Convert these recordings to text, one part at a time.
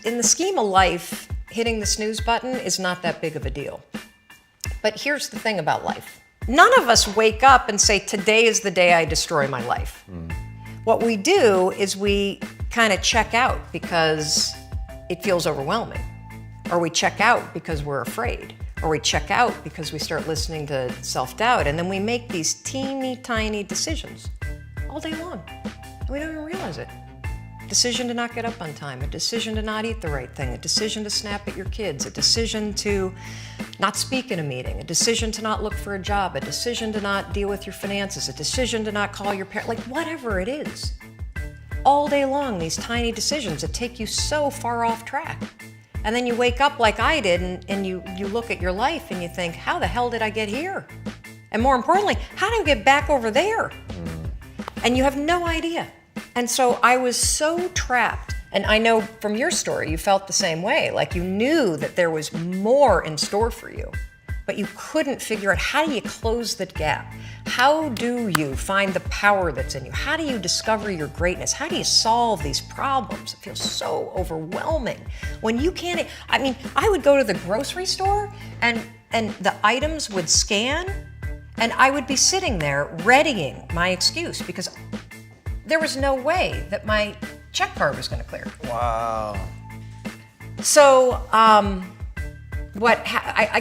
in the scheme of life, hitting the snooze button is not that big of a deal. But here's the thing about life. None of us wake up and say, today is the day I destroy my life. What we do is we kind of check out because it feels overwhelming. Or we check out because we're afraid. Or we check out because we start listening to self-doubt. And then we make these teeny tiny decisions all day long. And we don't even realize it. Decision to not get up on time, a decision to not eat the right thing, a decision to snap at your kids, a decision to not speak in a meeting, a decision to not look for a job, a decision to not deal with your finances, a decision to not call your parents, like whatever it is. All day long, these tiny decisions that take you so far off track. And then you wake up like I did and you look at your life and you think, how the hell did I get here? And more importantly, how do I get back over there? And you have no idea. And so I was so trapped. And I know from your story, you felt the same way. Like you knew that there was more in store for you, but you couldn't figure out how do you close that gap? How do you find the power that's in you? How do you discover your greatness? How do you solve these problems? It feels so overwhelming when you can't. I mean, I would go to the grocery store and the items would scan and I would be sitting there readying my excuse because there was no way that my check card was going to clear. Wow. So I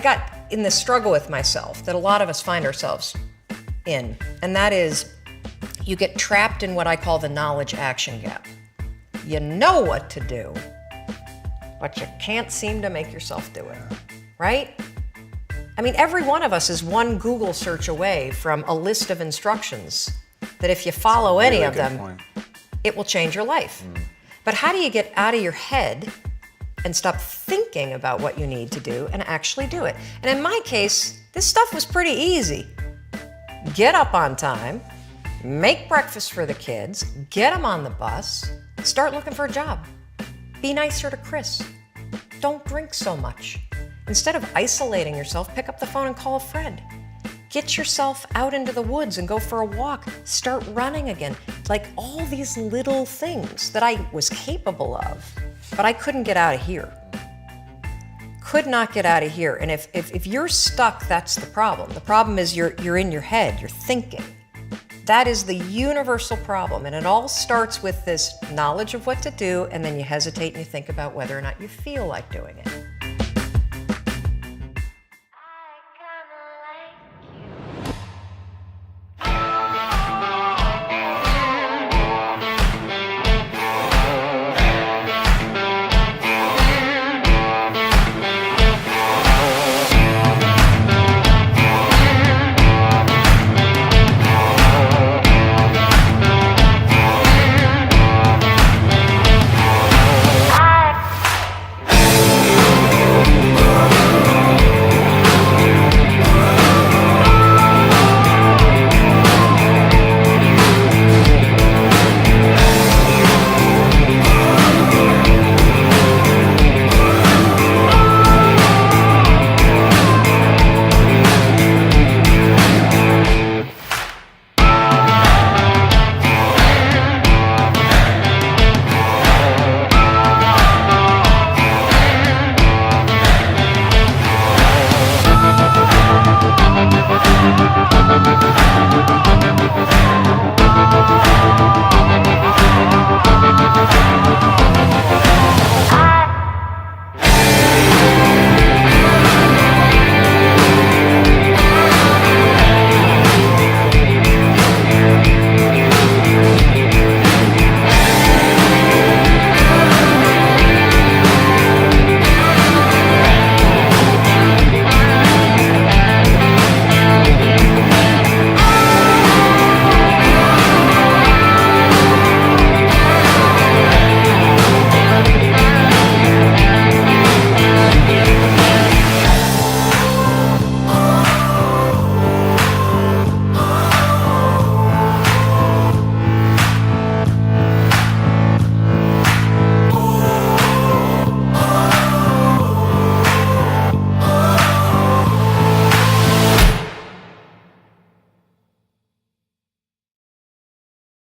got in this struggle with myself that a lot of us find ourselves in, and that is you get trapped in what I call the knowledge action gap. You know what to do, but you can't seem to make yourself do it, right? I mean, every one of us is one Google search away from a list of instructions that if you follow any of them, it will change your life. But how do you get out of your head and stop thinking about what you need to do and actually do it? And in my case, this stuff was pretty easy. Get up on time, make breakfast for the kids, get them on the bus, start looking for a job. Be nicer to Chris. Don't drink so much. Instead of isolating yourself, pick up the phone and call a friend. Get yourself out into the woods and go for a walk. Start running again. Like all these little things that I was capable of, but I couldn't get out of here. Could not get out of here. And if you're stuck, that's the problem. The problem is you're in your head, you're thinking. That is the universal problem. And it all starts with this knowledge of what to do, and then you hesitate and you think about whether or not you feel like doing it.